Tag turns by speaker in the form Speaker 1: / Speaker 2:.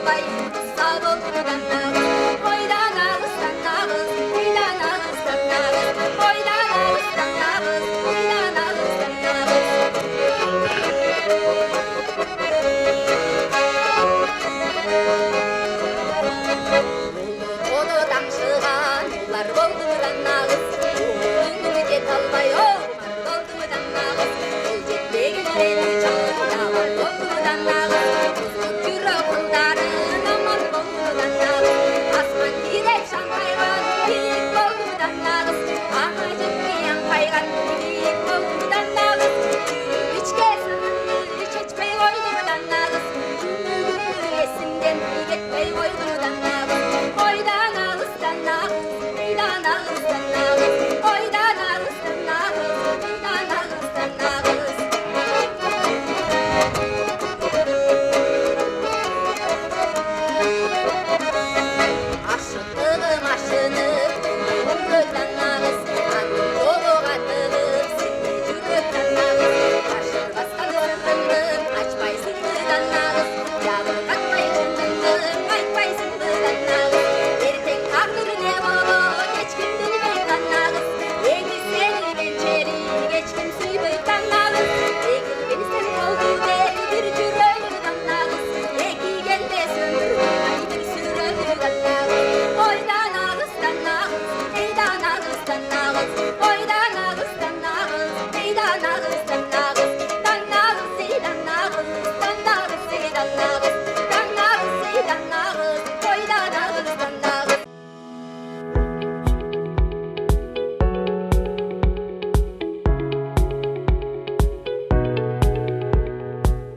Speaker 1: talbay sağ doldurudan nağız oydan ağızdan nağız oydan ağızdan nağız oydan ağızdan nağız oydan ağızdan nağız onu damşıgan ular doldurudan nağız önümüze talbay omar doldurudan nağız ol jetmegilleri çağda var doldurudan nağız yürek kılların aman doldurudan nağız asman direk şampaygan bilik doldurudan nağız aha jetmeyen kaygan bilik doldurudan nağız içke sınırlı çeçmey oydurudan nağız esimden gitmey oydurudan nağız oydan ağızdan nağız oydan ağızdan nağız oydan ağızdan nağız oydan ağızdan nağız aşıttığım aşınıp umröten nağız anın yoluğa tığıp seni yürüten nağız aşır baskan sırrındım açmay sırrıdan nağız yağır katmay cümlendüm aytmay sırrıdan nağız ertek takır ne bolu geç kim bilmeyden nağız egil seni gençeri geç kim suybeyden nağız egil beni sen oldu der bir cüröğüden nağız eki gelde söndür ay bir süröğüden nağız oydan ağızdan nağız eydan ağızdan nağız oydan ağızdan nağız